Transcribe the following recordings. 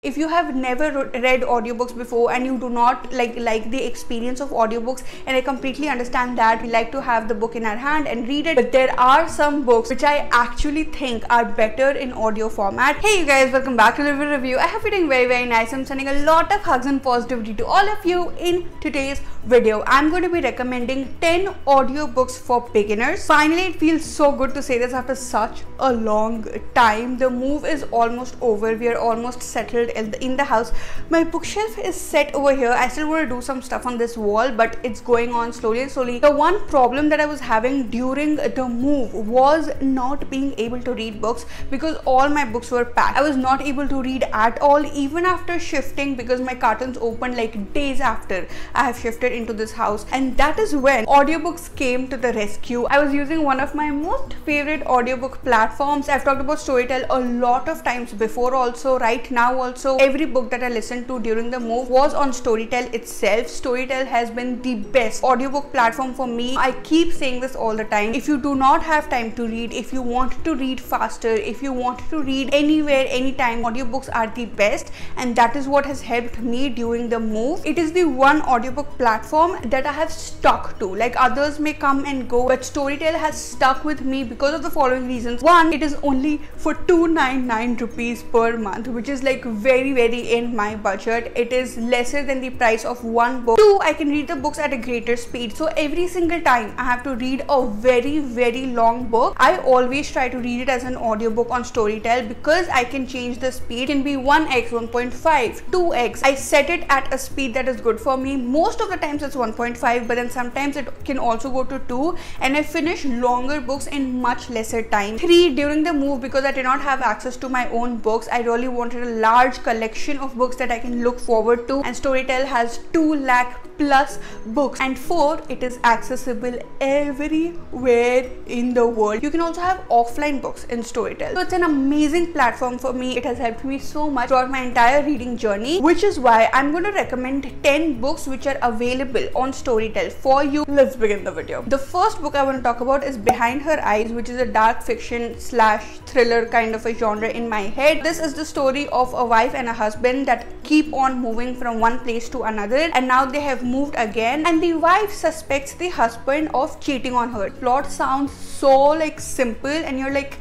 If you have never read audiobooks before and you do not like the experience of audiobooks, and I completely understand that, we like to have the book in our hand and read it, but there are some books which I actually think are better in audio format. Hey you guys, welcome back to Little Review. I hope you're doing very nice. I'm sending a lot of hugs and positivity to all of you. In today's video, I'm going to be recommending 10 audiobooks for beginners. Finally, it feels so good to say this after such a long time. The move is almost over. We are almost settled in the house. My bookshelf is set over here. I still want to do some stuff on this wall, but it's going on slowly and slowly. The one problem that I was having during the move was not being able to read books because all my books were packed. I was not able to read at all, even after shifting, because my cartons opened like days after I have shifted into this house. And that is when audiobooks came to the rescue. I was using one of my most favorite audiobook platforms. I've talked about Storytel a lot of times before also, right now also. Every book that I listened to during the move was on Storytel itself. Storytel has been the best audiobook platform for me. I keep saying this all the time. If you do not have time to read, if you want to read faster, if you want to read anywhere, anytime, audiobooks are the best, and that is what has helped me during the move. It is the one audiobook platform that I have stuck to. Like, others may come and go, but Storytel has stuck with me because of the following reasons. One, it is only for 299 rupees per month, which is like very in my budget. It is lesser than the price of one book. Two, I can read the books at a greater speed. So every single time I have to read a very long book, I always try to read it as an audiobook on Storytel because I can change the speed. It can be 1x, 1.5, 2x. I set it at a speed that is good for me. Most of the times it's 1.5, but then sometimes it can also go to 2, and I finish longer books in much lesser time. 3, during the move, because I did not have access to my own books, I really wanted a large collection of books that I can look forward to, and Storytel has 2 lakh plus books. And 4, it is accessible everywhere in the world. You can also have offline books in Storytel. So it's an amazing platform for me. It has helped me so much throughout my entire reading journey, which is why I'm going to recommend 10 books which are available on Storytel for you. Let's begin the video. The first book I want to talk about is Behind Her Eyes, which is a dark fiction slash thriller kind of a genre in my head. This is the story of a wife and a husband that keep on moving from one place to another, and now they have moved again, and the wife suspects the husband of cheating on her. Plot sounds so like simple, and you're like,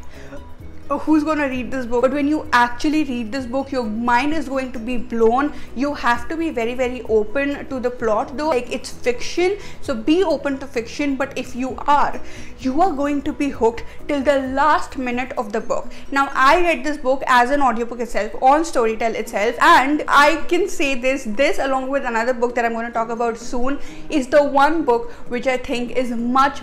who's gonna read this book? But when you actually read this book, your mind is going to be blown. You have to be very open to the plot though. Like, it's fiction, so be open to fiction, but if you are going to be hooked till the last minute of the book. Now, I read this book as an audiobook itself on Storytel itself, and I can say this along with another book that I'm going to talk about soon is the one book which I think is much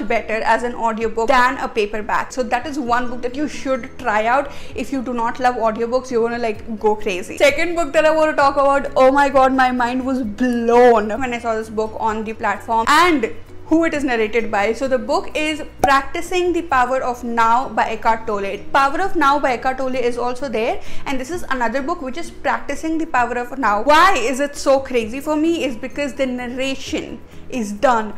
better as an audiobook than a paperback. So that is one book that you should try out. If you do not love audiobooks, you're gonna like go crazy. Second book that I want to talk about, oh my god, my mind was blown when I saw this book on the platform and who it is narrated by. So the book is Practicing the Power of Now by Eckhart Tolle. Power of Now by Eckhart Tolle is also there, and this is another book which is Practicing the Power of Now. Why is it so crazy for me is because the narration is done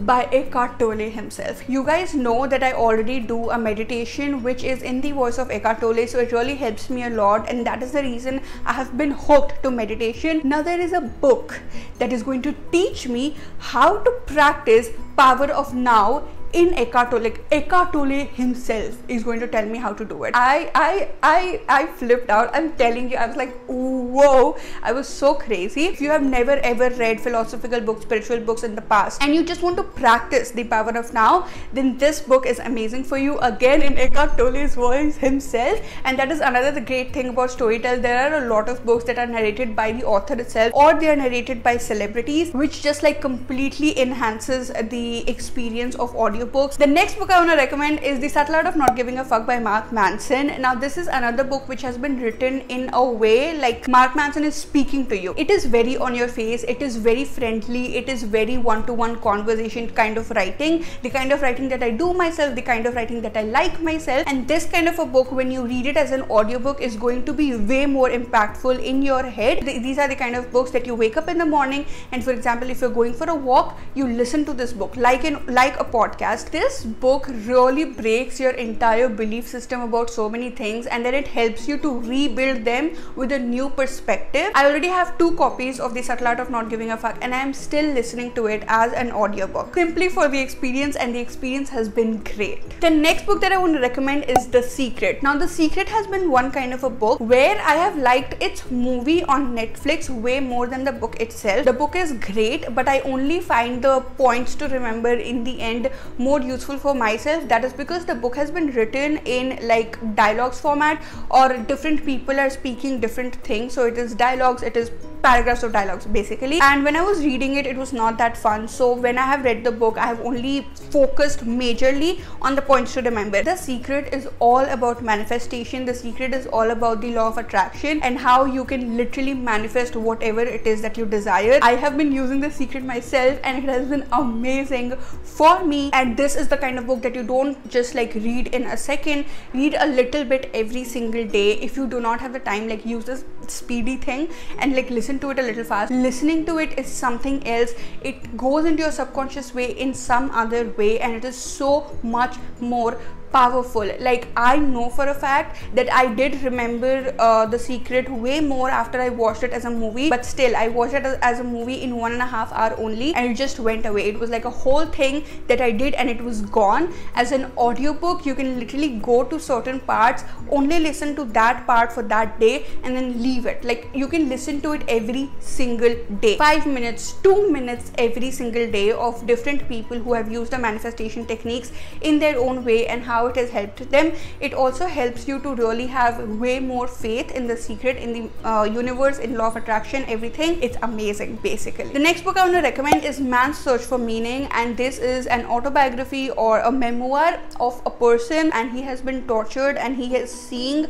by Eckhart Tolle himself. You guys know that I already do a meditation which is in the voice of Eckhart Tolle, so it really helps me a lot, and that is the reason I have been hooked to meditation. Now there is a book that is going to teach me how to practice Power of Now in Eckhart Tolle. Eckhart Tolle himself is going to tell me how to do it. I flipped out. I'm telling you, I was like, whoa, I was so crazy. If you have never ever read philosophical books, spiritual books in the past, and you just want to practice the power of now, then this book is amazing for you, again in Eckhart Tolle's voice himself. And that is another great thing about Storytel. There are a lot of books that are narrated by the author itself, or they are narrated by celebrities, which just like completely enhances the experience of audio books. The next book I want to recommend is The Subtle Art of Not Giving a Fuck by Mark Manson. Now this is another book which has been written in a way like Mark Manson is speaking to you. It is very on your face, it is very friendly, it is very one-to-one conversation kind of writing, the kind of writing that I do myself, the kind of writing that I like myself. And this kind of a book, when you read it as an audiobook, is going to be way more impactful in your head. These are the kind of books that you wake up in the morning, and for example, if you're going for a walk, you listen to this book like a podcast. podcast. This book really breaks your entire belief system about so many things, and then it helps you to rebuild them with a new perspective. I already have 2 copies of The Subtle Art of Not Giving a Fuck, and I am still listening to it as an audiobook simply for the experience, and the experience has been great. The next book that I want to recommend is The Secret. Now, The Secret has been one kind of a book where I have liked its movie on Netflix way more than the book itself. The book is great, but I only find the points to remember in the end more useful for myself. That is because the book has been written in like dialogues format, or different people are speaking different things, so it is dialogues, it is paragraphs of dialogues basically. And when I was reading it, it was not that fun. So when I have read the book, I have only focused majorly on the points to remember. The Secret is all about manifestation. The Secret is all about the law of attraction and how you can literally manifest whatever it is that you desire. I have been using The Secret myself, and it has been amazing for me. And this is the kind of book that you don't just like read in a second. Read a little bit every single day. If you do not have the time, like use this speedy thing and like listen to it a little fast. Listening to it is something else. It goes into your subconscious way in some other way, and it is so much more powerful. Like, I know for a fact that I did remember The Secret way more after I watched it as a movie, but still I watched it as a movie in 1.5 hours only, and it just went away. It was like a whole thing that I did and it was gone. As an audiobook, you can literally go to certain parts, only listen to that part for that day, and then leave it. Like, you can listen to it every single day, 5 minutes, 2 minutes every single day, of different people who have used the manifestation techniques in their own way and how it has helped them. It also helps you to really have way more faith in The Secret, in the universe, in law of attraction, everything. It's amazing basically. The next book I want to recommend is Man's Search for Meaning, and this is an autobiography or a memoir of a person, and he has been tortured and he is seeing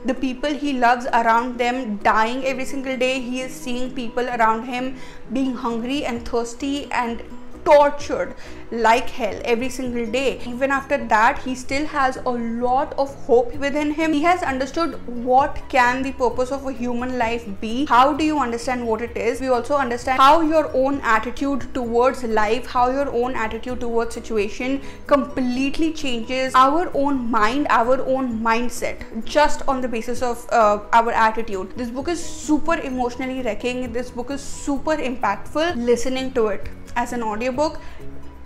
the people he loves around them dying every single day. He is seeing people around him being hungry and thirsty and tortured like hell every single day. Even after that, he still has a lot of hope within him. He has understood what can the purpose of a human life be. How do you understand what it is? We also understand how your own attitude towards life, how your own attitude towards situation completely changes our own mind, our own mindset, just on the basis of our attitude. This book is super emotionally wrecking. This book is super impactful. Listening to it as an audiobook,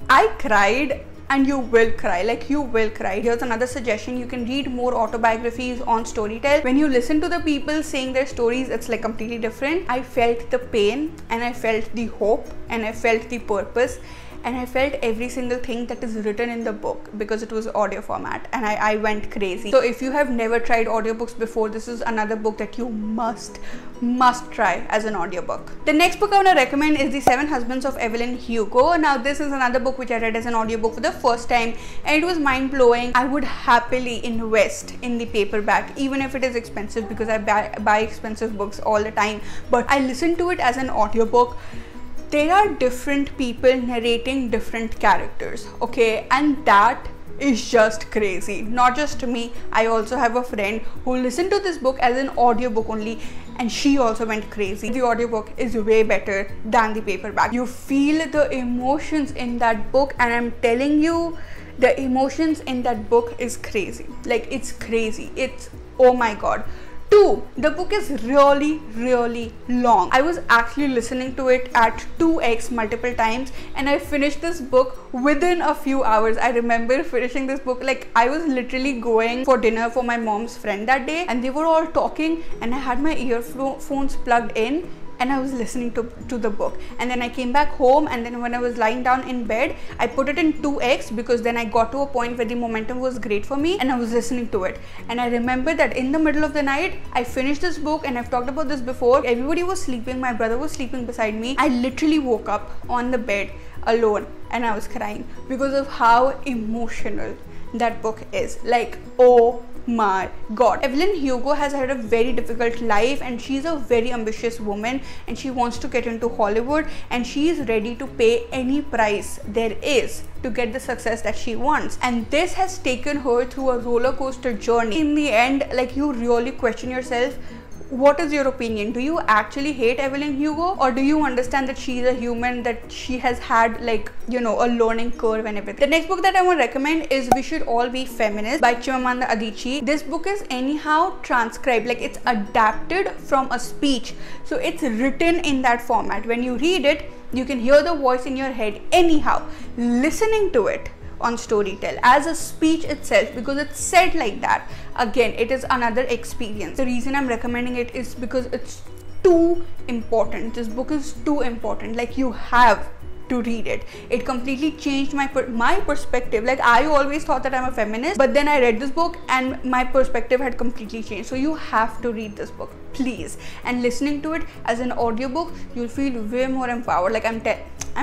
I cried, and you will cry. Like, you will cry. Here's another suggestion: you can read more autobiographies on Storytel. When you listen to the people saying their stories, it's like completely different. I felt the pain, and I felt the hope, and I felt the purpose, and I felt every single thing that is written in the book because it was audio format, and I went crazy. So if you have never tried audiobooks before, this is another book that you must try as an audiobook. The next book I want to recommend is The 7 Husbands of Evelyn Hugo. Now, this is another book which I read as an audiobook for the first time, and it was mind-blowing. I would happily invest in the paperback, even if it is expensive, because I buy expensive books all the time, but I listen to it as an audiobook. There are different people narrating different characters, okay, and that is just crazy. Not just me, I also have a friend who listened to this book as an audiobook only, and she also went crazy. The audiobook is way better than the paperback. You feel the emotions in that book, and I'm telling you, the emotions in that book is crazy. Like, it's crazy. It's, oh my god. 2, the book is really long. I was actually listening to it at 2x multiple times, and I finished this book within a few hours. I remember finishing this book, like, I was literally going for dinner for my mom's friend that day, and they were all talking, and I had my earphones plugged in, and I was listening to the book. And then I came back home, and then when I was lying down in bed, I put it in 2x, because then I got to a point where the momentum was great for me, and I was listening to it. And I remember that in the middle of the night, I finished this book, and I've talked about this before. Everybody was sleeping. My brother was sleeping beside me. I literally woke up on the bed alone, and I was crying because of how emotional that book is. Like, oh my god. Evelyn Hugo has had a very difficult life, and she's a very ambitious woman, and she wants to get into Hollywood, and she is ready to pay any price there is to get the success that she wants. And this has taken her through a roller coaster journey. In the end, like, you really question yourself, what is your opinion? Do you actually hate Evelyn Hugo, or do you understand that she's a human, that she has had like, you know, a learning curve and everything? The next book that I want to recommend is We Should All Be Feminists by Chimamanda Adichie. This book is anyhow transcribed, like it's adapted from a speech, so it's written in that format. When you read it, you can hear the voice in your head anyhow. Listening to it on Storytel as a speech itself, because it's said like that, again, it is another experience. The reason I'm recommending it is because it's too important. This book is too important. Like, you have to read it. It completely changed my perspective. Like, I always thought that I'm a feminist, but then I read this book and my perspective had completely changed. So you have to read this book, please. And listening to it as an audiobook, you'll feel way more empowered. Like, I'm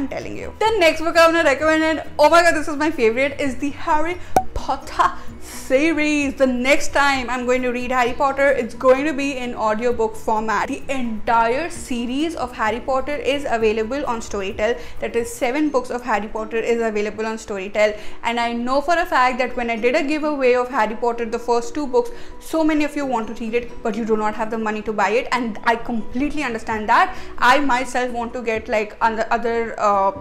telling you. The next book I want to recommend, and oh my god, this is my favorite, is the Harry Potter series. The next time I'm going to read Harry Potter, it's going to be in audiobook format. The entire series of Harry Potter is available on Storytel. That is 7 books of Harry Potter is available on Storytel. And I know for a fact that when I did a giveaway of Harry Potter, the first 2 books, so many of you want to read it, but you do not have the money to buy it. And I completely understand that. I myself want to get like other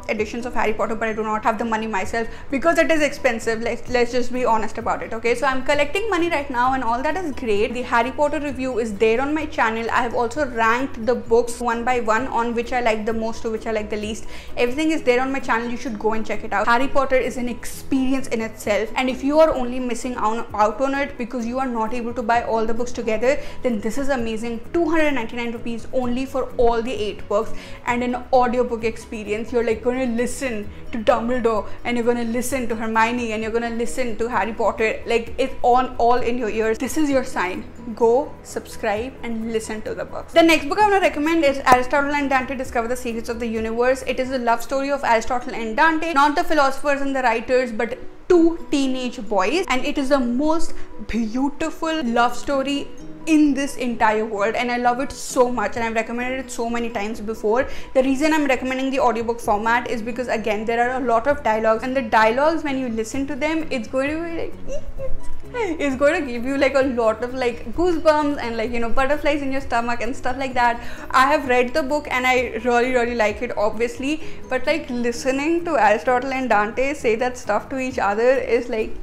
editions of Harry Potter, but I do not have the money myself because it is expensive. Let's just be honest about it. Okay, so I'm collecting money right now, and all that is great. The Harry Potter review is there on my channel. I have also ranked the books one by one on which I like the most to which I like the least. Everything is there on my channel. You should go and check it out. Harry Potter is an experience in itself, and if you are only missing out on it because you are not able to buy all the books together, then this is amazing. 299 rupees only for all the 8 books, and an audiobook experience. You're like going to listen to Dumbledore, and you're going to listen to Hermione, and you're going to listen to Harry Potter. Like, it's all in your ears. This is your sign. Go subscribe and listen to the books. The next book I want to recommend is Aristotle and Dante Discover the Secrets of the Universe. It is a love story of Aristotle and Dante, not the philosophers and the writers, but 2 teenage boys, and it is the most beautiful love story in this entire world, and I love it so much, and I've recommended it so many times before. The reason I'm recommending the audiobook format is because, again, there are a lot of dialogues, and the dialogues, when you listen to them, it's going to be like it's going to give you like a lot of like goosebumps and like, you know, butterflies in your stomach and stuff like that. I have read the book and I really like it, obviously, but like listening to Aristotle and Dante say that stuff to each other is like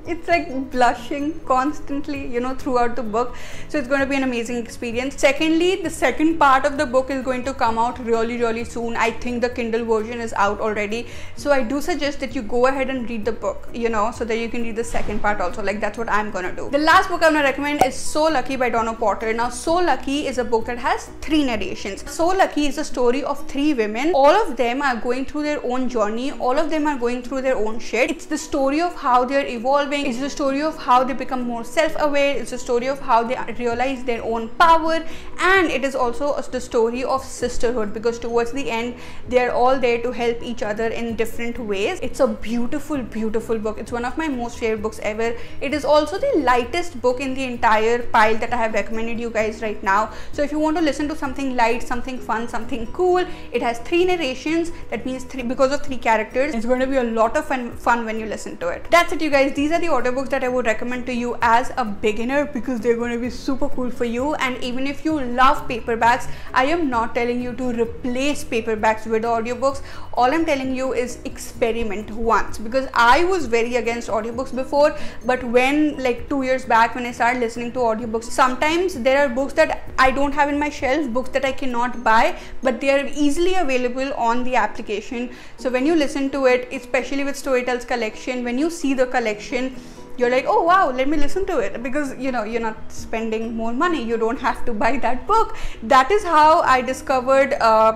it's like blushing constantly, you know, throughout the book. So it's going to be an amazing experience. Secondly, the second part of the book is going to come out really soon. I think the Kindle version is out already, so I do suggest that you go ahead and read the book, you know, so that you can read the second part also. Like, that's what I'm gonna do. The last book I'm gonna recommend is So Lucky by Donna Porter. Now, So Lucky is a book that has 3 narrations. So Lucky is a story of 3 women. All of them are going through their own journey. All of them are going through their own shit. It's the story of how they're evolving. It's the story of how they become more self-aware. It's the story of how they realize their own power, and it is also the story of sisterhood, because towards the end they're all there to help each other in different ways. It's a beautiful book. It's one of my most favorite books ever. It is also the lightest book in the entire pile that I have recommended you guys right now. So if you want to listen to something light, something fun, something cool, it has 3 narrations. That means 3 because of 3 characters. It's going to be a lot of fun when you listen to it. That's it, you guys. These are the audiobooks that I would recommend to you as a beginner, because they're going to be super cool for you. And even if you love paperbacks, I am not telling you to replace paperbacks with audiobooks. All I'm telling you is experiment once, because I was very against audiobooks before, but when like 2 years back when I started listening to audiobooks, sometimes there are books that I don't have in my shelf, books that I cannot buy, but they are easily available on the application. So when you listen to it, especially with Storytel's collection, when you see the collection, you're like, oh wow, let me listen to it, because you know, you're not spending more money. You don't have to buy that book. That is how I discovered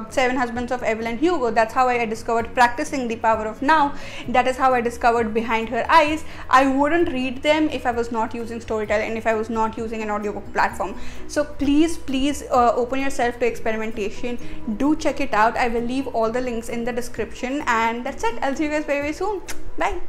7 Husbands of Evelyn Hugo. That's how I discovered Practicing the Power of Now. That is how I discovered Behind Her Eyes. I wouldn't read them if I was not using Storytel and if I was not using an audiobook platform. So please open yourself to experimentation. Do check it out. I will leave all the links in the description, and that's it. I'll see you guys very soon. Bye.